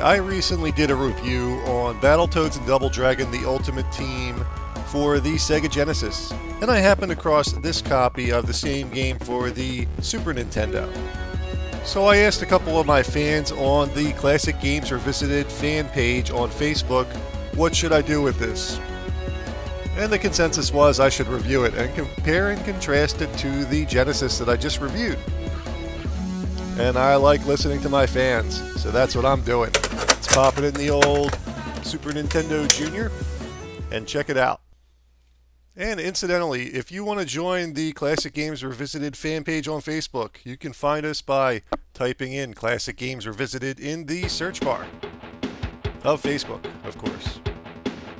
I recently did a review on Battletoads Double Dragon, the Ultimate Team for the Sega Genesis, and I happened across this copy of the same game for the Super Nintendo. So I asked a couple of my fans on the Classic Games Revisited fan page on Facebook, what should I do with this? And the consensus was I should review it and compare and contrast it to the Genesis that I just reviewed. And I like listening to my fans, so that's what I'm doing. Let's pop it in the old Super Nintendo Junior and check it out. And incidentally, if you want to join the Classic Games Revisited fan page on Facebook, you can find us by typing in Classic Games Revisited in the search bar of Facebook, of course.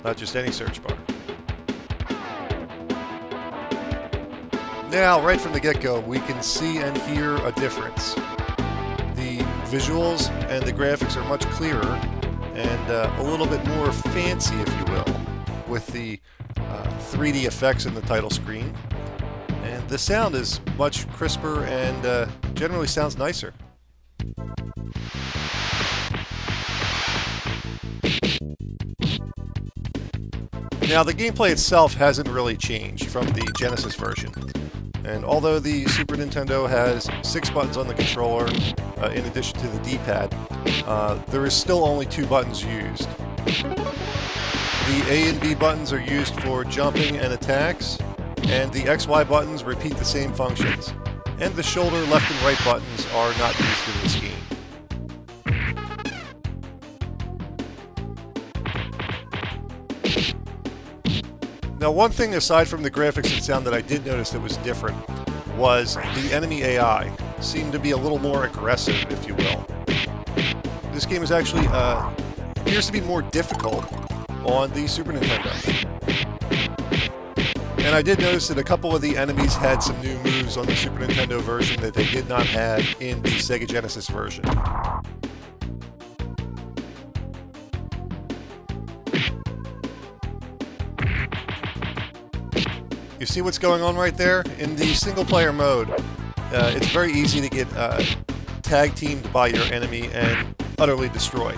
Not just any search bar. Now, right from the get-go, we can see and hear a difference. The visuals and the graphics are much clearer and a little bit more fancy, if you will, with the 3D effects in the title screen. And the sound is much crisper and generally sounds nicer. Now, the gameplay itself hasn't really changed from the Genesis version. And although the Super Nintendo has 6 buttons on the controller, in addition to the D-pad, there is still only 2 buttons used. The A and B buttons are used for jumping and attacks, and the XY buttons repeat the same functions. And the shoulder left and right buttons are not used in this game. Now, one thing aside from the graphics and sound that I did notice that was different was the enemy AI seemed to be a little more aggressive, if you will. This game is actually appears to be more difficult on the Super Nintendo. And I did notice that a couple of the enemies had some new moves on the Super Nintendo version that they did not have in the Sega Genesis version. You see what's going on right there? In the single-player mode, it's very easy to get tag-teamed by your enemy and utterly destroyed,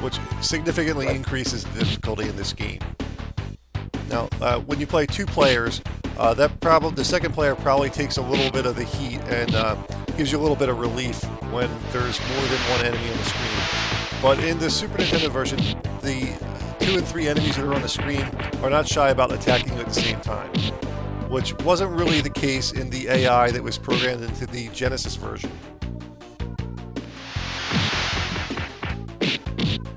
which significantly increases the difficulty in this game. Now, when you play 2 players, the second player probably takes a little bit of the heat and gives you a little bit of relief when there's more than one enemy on the screen. But in the Super Nintendo version, the 2 and 3 enemies that are on the screen are not shy about attacking you at the same time, which wasn't really the case in the AI that was programmed into the Genesis version.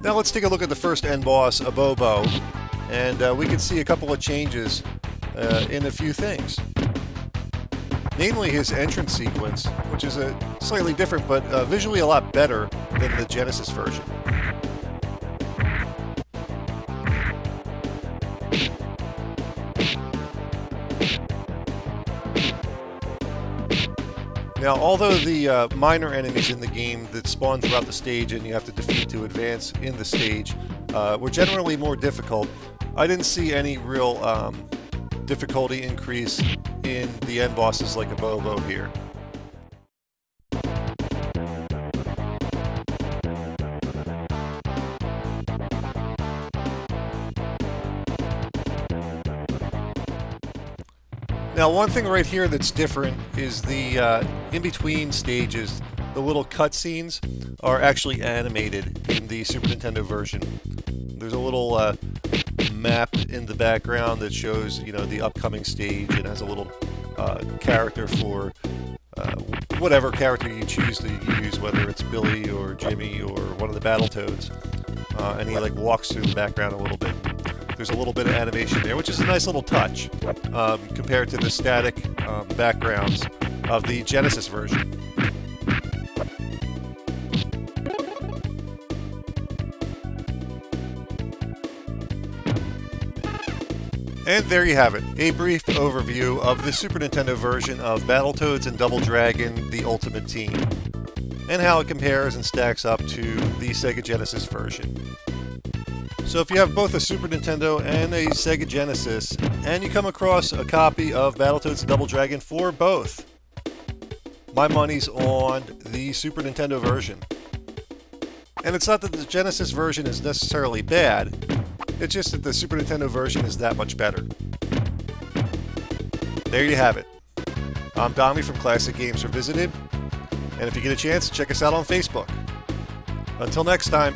Now let's take a look at the first end boss, Abobo, and we can see a couple of changes in a few things. Namely his entrance sequence, which is slightly different but visually a lot better than the Genesis version. Now, although the minor enemies in the game that spawn throughout the stage and you have to defeat to advance in the stage were generally more difficult, I didn't see any real difficulty increase in the end bosses like Abobo here. Now, one thing right here that's different is the in-between stages. The little cutscenes are actually animated in the Super Nintendo version. There's a little map in the background that shows, you know, the upcoming stage and has a little character for whatever character you choose to use, whether it's Billy or Jimmy or one of the Battletoads. And he like walks through the background a little bit. There's a little bit of animation there, which is a nice little touch compared to the static backgrounds of the Genesis version. And there you have it, a brief overview of the Super Nintendo version of Battletoads and Double Dragon, the Ultimate Team, and how it compares and stacks up to the Sega Genesis version. So if you have both a Super Nintendo and a Sega Genesis, and you come across a copy of Battletoads Double Dragon for both, my money's on the Super Nintendo version. And it's not that the Genesis version is necessarily bad, it's just that the Super Nintendo version is that much better. There you have it. I'm Dommy from Classic Games Revisited, and if you get a chance, check us out on Facebook. Until next time.